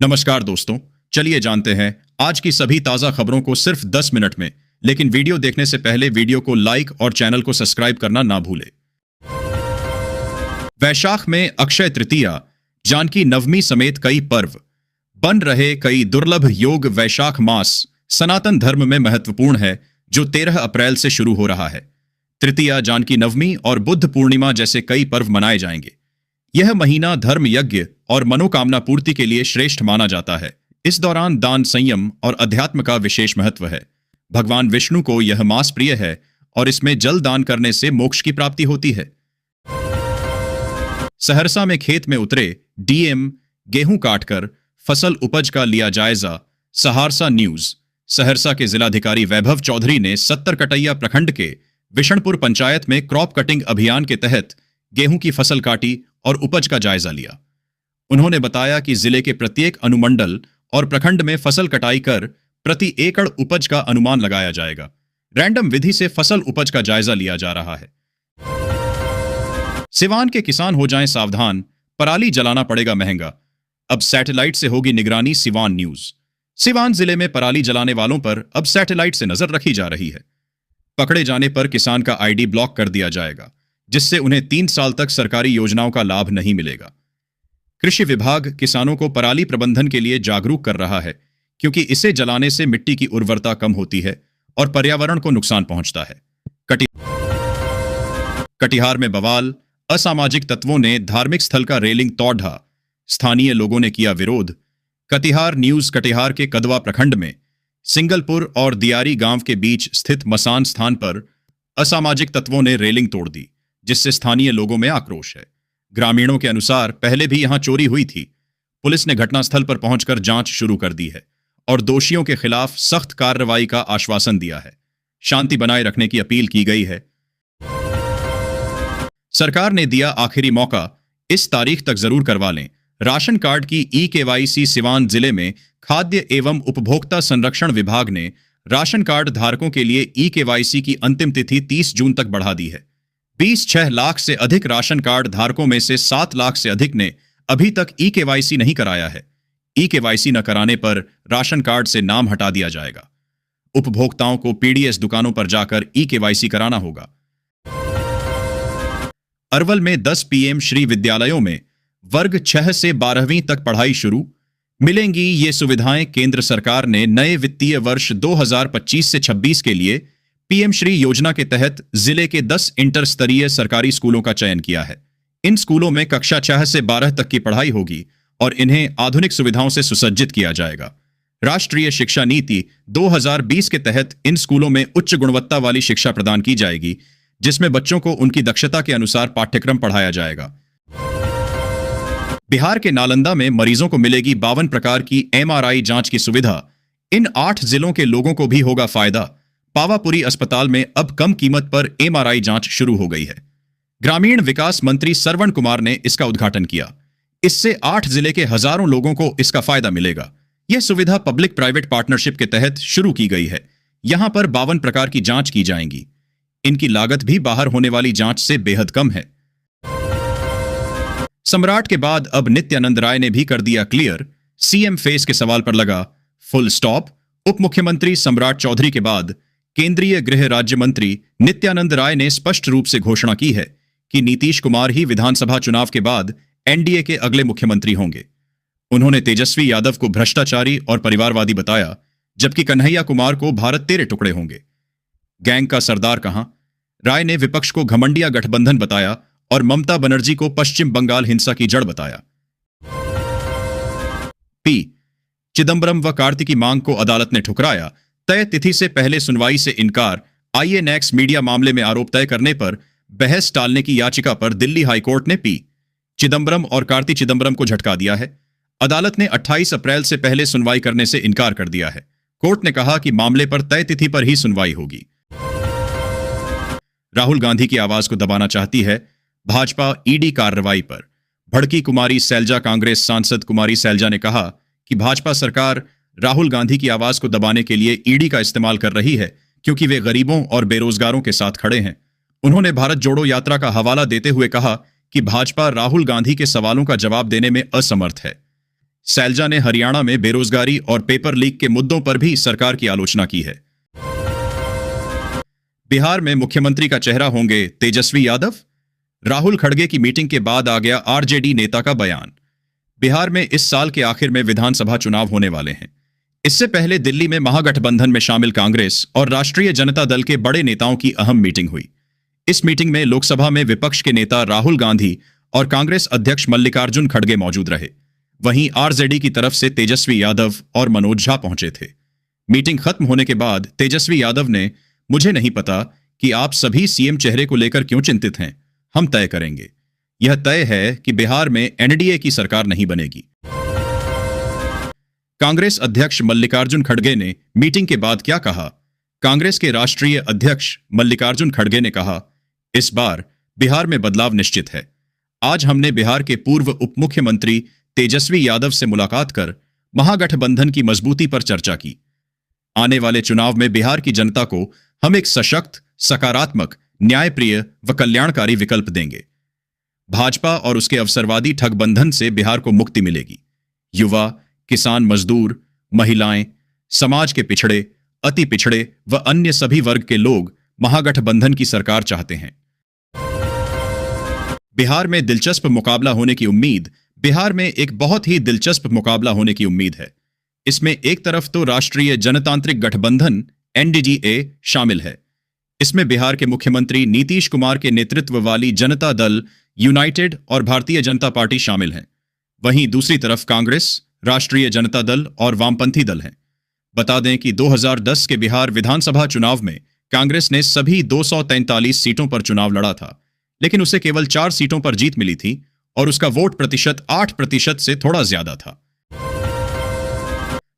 नमस्कार दोस्तों, चलिए जानते हैं आज की सभी ताजा खबरों को सिर्फ 10 मिनट में। लेकिन वीडियो देखने से पहले वीडियो को लाइक और चैनल को सब्सक्राइब करना ना भूलें। वैशाख में अक्षय तृतीया, जानकी नवमी समेत कई पर्व बन रहे। कई दुर्लभ योग वैशाख मास सनातन धर्म में महत्वपूर्ण है, जो 13 अप्रैल से शुरू हो रहा है। तृतीया, जानकी नवमी और बुद्ध पूर्णिमा जैसे कई पर्व मनाए जाएंगे। यह महीना धर्म यज्ञ और मनोकामना पूर्ति के लिए श्रेष्ठ माना जाता है। इस दौरान दान, संयम और अध्यात्म का विशेष महत्व है। भगवान विष्णु को यह मास प्रिय है और इसमें जल दान करने से मोक्ष की प्राप्ति होती है। सहरसा में खेत में उतरे डीएम, गेहूं काटकर फसल उपज का लिया जायजा। सहारसा न्यूज। सहरसा के जिलाधिकारी वैभव चौधरी ने 70 कटैया प्रखंड के विशनपुर पंचायत में क्रॉप कटिंग अभियान के तहत गेहूं की फसल काटी और उपज का जायजा लिया। उन्होंने बताया कि जिले के प्रत्येक अनुमंडल और प्रखंड में फसल कटाई कर प्रति एकड़ उपज का अनुमान लगाया जाएगा। रैंडम विधि से फसल उपज का जायजा लिया जा रहा है। सिवान के किसान हो जाएं सावधान, पराली जलाना पड़ेगा महंगा। अब सैटेलाइट से होगी निगरानी। सिवान न्यूज। सिवान जिले में पराली जलाने वालों पर अब सैटेलाइट से नजर रखी जा रही है। पकड़े जाने पर किसान का आईडी ब्लॉक कर दिया जाएगा, जिससे उन्हें 3 साल तक सरकारी योजनाओं का लाभ नहीं मिलेगा। कृषि विभाग किसानों को पराली प्रबंधन के लिए जागरूक कर रहा है, क्योंकि इसे जलाने से मिट्टी की उर्वरता कम होती है और पर्यावरण को नुकसान पहुंचता है। कटिहार में बवाल। असामाजिक तत्वों ने धार्मिक स्थल का रेलिंग तोड़ ढा। स्थानीय लोगों ने किया विरोध। कटिहार न्यूज। कटिहार के कदवा प्रखंड में सिंगलपुर और दियारी गांव के बीच स्थित मसान स्थान पर असामाजिक तत्वों ने रेलिंग तोड़ दी, जिससे स्थानीय लोगों में आक्रोश है। ग्रामीणों के अनुसार पहले भी यहां चोरी हुई थी। पुलिस ने घटनास्थल पर पहुंचकर जांच शुरू कर दी है और दोषियों के खिलाफ सख्त कार्रवाई का आश्वासन दिया है। शांति बनाए रखने की अपील की गई है। सरकार ने दिया आखिरी मौका, इस तारीख तक जरूर करवा लें राशन कार्ड की ई-केवाईसी। सिवान जिले में खाद्य एवं उपभोक्ता संरक्षण विभाग ने राशन कार्ड धारकों के लिए ई-केवाईसी की अंतिम तिथि 30 जून तक बढ़ा दी है। 26 लाख से अधिक राशन कार्ड धारकों में से 7 लाख से अधिक ने अभी तक ई-केवाईसी नहीं कराया है। ई-केवाईसी न कराने पर राशन कार्ड से नाम हटा दिया जाएगा। उपभोक्ताओं को पीडीएस दुकानों पर जाकर ई-केवाईसी कराना होगा। अरवल में 10 पीएम श्री विद्यालयों में वर्ग 6 से 12वीं तक पढ़ाई शुरू। मिलेंगी ये सुविधाएं। केंद्र सरकार ने नए वित्तीय वर्ष 2025 से 26 के लिए पीएम श्री योजना के तहत जिले के 10 इंटर स्तरीय सरकारी स्कूलों का चयन किया है। इन स्कूलों में कक्षा 6 से 12 तक की पढ़ाई होगी और इन्हें आधुनिक सुविधाओं से सुसज्जित किया जाएगा। राष्ट्रीय शिक्षा नीति 2020 के तहत इन स्कूलों में उच्च गुणवत्ता वाली शिक्षा प्रदान की जाएगी, जिसमें बच्चों को उनकी दक्षता के अनुसार पाठ्यक्रम पढ़ाया जाएगा। बिहार के नालंदा में मरीजों को मिलेगी 52 प्रकार की एमआरआई जांच की सुविधा। इन 8 जिलों के लोगों को भी होगा फायदा। पावापुरी अस्पताल में अब कम कीमत पर एमआरआई जांच शुरू हो गई है। ग्रामीण विकास मंत्री श्रवण कुमार ने इसका उद्घाटन किया। इससे 8 जिले के हजारों लोगों को इसका फायदा मिलेगा। यह सुविधा पब्लिक प्राइवेट पार्टनरशिप के तहत शुरू की गई है। यहां पर 52 प्रकार की जांच की जाएंगी। इनकी लागत भी बाहर होने वाली जांच से बेहद कम है। सम्राट के बाद अब नित्यानंद राय ने भी कर दिया क्लियर। सीएम फेस के सवाल पर लगा फुल स्टॉप। उप मुख्यमंत्री सम्राट चौधरी के बाद केंद्रीय गृह राज्य मंत्री नित्यानंद राय ने स्पष्ट रूप से घोषणा की है कि नीतीश कुमार ही विधानसभा चुनाव के बाद एनडीए के अगले मुख्यमंत्री होंगे। उन्होंने तेजस्वी यादव को भ्रष्टाचारी और परिवारवादी बताया, जबकि कन्हैया कुमार को भारत तेरे टुकड़े होंगे। गैंग का सरदार कहां? राय ने विपक्ष को घमंडिया गठबंधन बताया और ममता बनर्जी को पश्चिम बंगाल हिंसा की जड़ बताया। पी चिदंबरम व कार्ति की मांग को अदालत ने ठुकराया। तय तिथि से पहले सुनवाई से इनकार। आईएनएक्स मीडिया मामले में आरोप तय करने पर बहस टालने की याचिका पर दिल्ली हाईकोर्ट ने पी चिदंबरम और कार्ति चिदंबरम को झटका दिया है। अदालत ने 28 अप्रैल से पहले सुनवाई करने से इनकार कर दिया है। कोर्ट ने कहा कि मामले पर तय तिथि पर ही सुनवाई होगी। राहुल गांधी की आवाज को दबाना चाहती है भाजपा। ईडी कार्रवाई पर भड़की कुमारी सैलजा। कांग्रेस सांसद कुमारी सैलजा ने कहा कि भाजपा सरकार राहुल गांधी की आवाज को दबाने के लिए ईडी का इस्तेमाल कर रही है, क्योंकि वे गरीबों और बेरोजगारों के साथ खड़े हैं। उन्होंने भारत जोड़ो यात्रा का हवाला देते हुए कहा कि भाजपा राहुल गांधी के सवालों का जवाब देने में असमर्थ है। सैलजा ने हरियाणा में बेरोजगारी और पेपर लीक के मुद्दों पर भी सरकार की आलोचना की है। बिहार में मुख्यमंत्री का चेहरा होंगे तेजस्वी यादव। राहुल खड़गे की मीटिंग के बाद आ गया आरजेडी नेता का बयान। बिहार में इस साल के आखिर में विधानसभा चुनाव होने वाले हैं। इससे पहले दिल्ली में महागठबंधन में शामिल कांग्रेस और राष्ट्रीय जनता दल के बड़े नेताओं की अहम मीटिंग हुई। इस मीटिंग में लोकसभा में विपक्ष के नेता राहुल गांधी और कांग्रेस अध्यक्ष मल्लिकार्जुन खड़गे मौजूद रहे। वहीं आरजेडी की तरफ से तेजस्वी यादव और मनोज झा पहुंचे थे। मीटिंग खत्म होने के बाद तेजस्वी यादव ने, मुझे नहीं पता कि आप सभी सीएम चेहरे को लेकर क्यों चिंतित हैं, हम तय करेंगे। यह तय है कि बिहार में एनडीए की सरकार नहीं बनेगी। कांग्रेस अध्यक्ष मल्लिकार्जुन खड़गे ने मीटिंग के बाद क्या कहा? कांग्रेस के राष्ट्रीय अध्यक्ष मल्लिकार्जुन खड़गे ने कहा, इस बार बिहार में बदलाव निश्चित है। आज हमने बिहार के पूर्व उप मुख्यमंत्री तेजस्वी यादव से मुलाकात कर महागठबंधन की मजबूती पर चर्चा की। आने वाले चुनाव में बिहार की जनता को हम एक सशक्त, सकारात्मक, न्यायप्रिय व कल्याणकारी विकल्प देंगे। भाजपा और उसके अवसरवादी ठगबंधन से बिहार को मुक्ति मिलेगी। युवा, किसान, मजदूर, महिलाएं, समाज के पिछड़े, अति पिछड़े व अन्य सभी वर्ग के लोग महागठबंधन की सरकार चाहते हैं। बिहार में दिलचस्प मुकाबला होने की उम्मीद। बिहार में एक बहुत ही दिलचस्प मुकाबला होने की उम्मीद है। इसमें एक तरफ तो राष्ट्रीय जनतांत्रिक गठबंधन एनडीए शामिल है। इसमें बिहार के मुख्यमंत्री नीतीश कुमार के नेतृत्व वाली जनता दल यूनाइटेड और भारतीय जनता पार्टी शामिल हैं। वहीं दूसरी तरफ कांग्रेस, राष्ट्रीय जनता दल और वामपंथी दल हैं। बता दें कि 2010 के बिहार विधानसभा चुनाव में कांग्रेस ने सभी 243 सीटों पर चुनाव लड़ा था, लेकिन उसे केवल 4 सीटों पर जीत मिली थी और उसका वोट प्रतिशत 8% से थोड़ा ज्यादा था।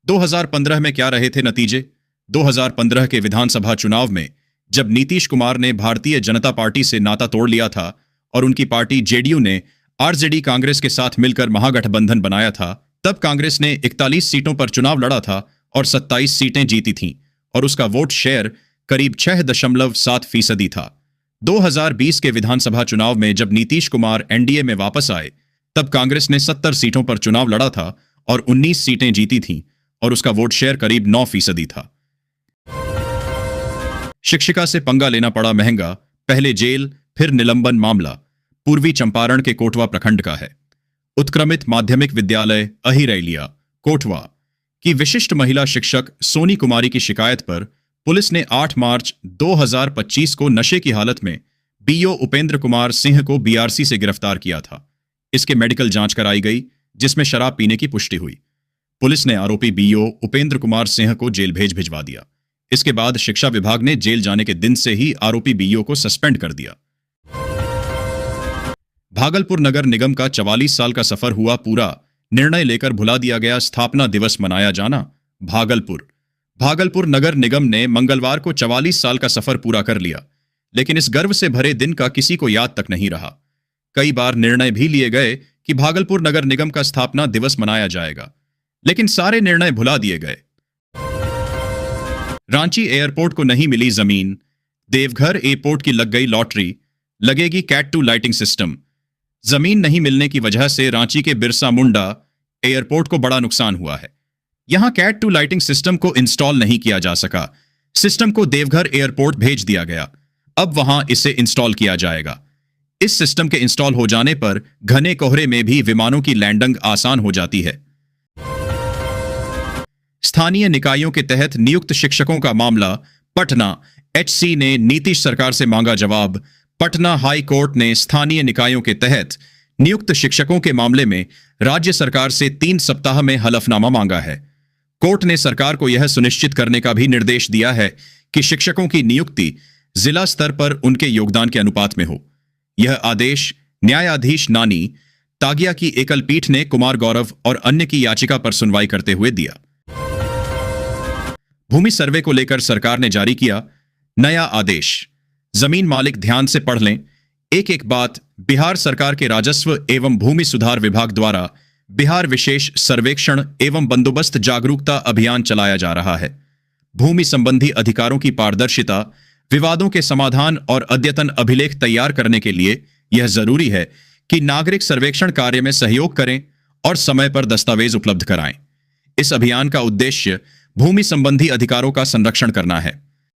2015 में क्या रहे थे नतीजे? 2015 के विधानसभा चुनाव में जब नीतीश कुमार ने भारतीय जनता पार्टी से नाता तोड़ लिया था और उनकी पार्टी जेडीयू ने आरजेडी कांग्रेस के साथ मिलकर महागठबंधन बनाया था, तब कांग्रेस ने 41 सीटों पर चुनाव लड़ा था और 27 सीटें जीती थीं और उसका वोट शेयर करीब 6.7% था। 2020 के विधानसभा चुनाव में जब नीतीश कुमार एनडीए में वापस आए, तब कांग्रेस ने 70 सीटों पर चुनाव लड़ा था और 19 सीटें जीती थीं और उसका वोट शेयर करीब 9% था। शिक्षिका से पंगा लेना पड़ा महंगा, पहले जेल फिर निलंबन मामला पूर्वी चंपारण के कोटवा प्रखंड का है। उत्क्रमित माध्यमिक विद्यालय अहिरैलिया, कोटवा की विशिष्ट महिला शिक्षक सोनी कुमारी की शिकायत पर पुलिस ने 8 मार्च 2025 को नशे की हालत में बीओ उपेंद्र कुमार सिंह को बीआरसी से गिरफ्तार किया था। इसके मेडिकल जांच कराई गई, जिसमें शराब पीने की पुष्टि हुई। पुलिस ने आरोपी बीओ उपेंद्र कुमार सिंह को जेल भिजवा दिया। इसके बाद शिक्षा विभाग ने जेल जाने के दिन से ही आरोपी बीओ को सस्पेंड कर दिया। भागलपुर नगर निगम का 44 साल का सफर हुआ पूरा, निर्णय लेकर भुला दिया गया स्थापना दिवस मनाया जाना। भागलपुर नगर निगम ने मंगलवार को 44 साल का सफर पूरा कर लिया, लेकिन इस गर्व से भरे दिन का किसी को याद तक नहीं रहा। कई बार निर्णय भी लिए गए कि भागलपुर नगर निगम का स्थापना दिवस मनाया जाएगा, लेकिन सारे निर्णय भुला दिए गए। रांची एयरपोर्ट को नहीं मिली जमीन, देवघर एयरपोर्ट की लग गई लॉटरी, लगेगी कैट 2 लाइटिंग सिस्टम। जमीन नहीं मिलने की वजह से रांची के बिरसा मुंडा एयरपोर्ट को बड़ा नुकसान हुआ है। यहां कैट 2 लाइटिंग सिस्टम को इंस्टॉल नहीं किया जा सका। सिस्टम को देवघर एयरपोर्ट भेज दिया गया। अब वहां इसे इंस्टॉल किया जाएगा। इस सिस्टम के इंस्टॉल हो जाने पर घने कोहरे में भी विमानों की लैंडिंग आसान हो जाती है। स्थानीय निकायों के तहत नियुक्त शिक्षकों का मामला, पटना एचसी ने नीतीश सरकार से मांगा जवाब। पटना हाई कोर्ट ने स्थानीय निकायों के तहत नियुक्त शिक्षकों के मामले में राज्य सरकार से 3 सप्ताह में हलफनामा मांगा है। कोर्ट ने सरकार को यह सुनिश्चित करने का भी निर्देश दिया है कि शिक्षकों की नियुक्ति जिला स्तर पर उनके योगदान के अनुपात में हो। यह आदेश न्यायाधीश नानी तागिया की एकल पीठ ने कुमार गौरव और अन्य की याचिका पर सुनवाई करते हुए दिया। भूमि सर्वे को लेकर सरकार ने जारी किया नया आदेश। जमीन मालिक ध्यान से पढ़ लें। एक एक बात। बिहार सरकार के राजस्व एवं भूमि सुधार विभाग द्वारा बिहार विशेष सर्वेक्षण एवं बंदोबस्त जागरूकता अभियान चलाया जा रहा है। भूमि संबंधी अधिकारों की पारदर्शिता, विवादों के समाधान और अद्यतन अभिलेख तैयार करने के लिए यह जरूरी है कि नागरिक सर्वेक्षण कार्य में सहयोग करें और समय पर दस्तावेज उपलब्ध कराएं। इस अभियान का उद्देश्य भूमि संबंधी अधिकारों का संरक्षण करना है।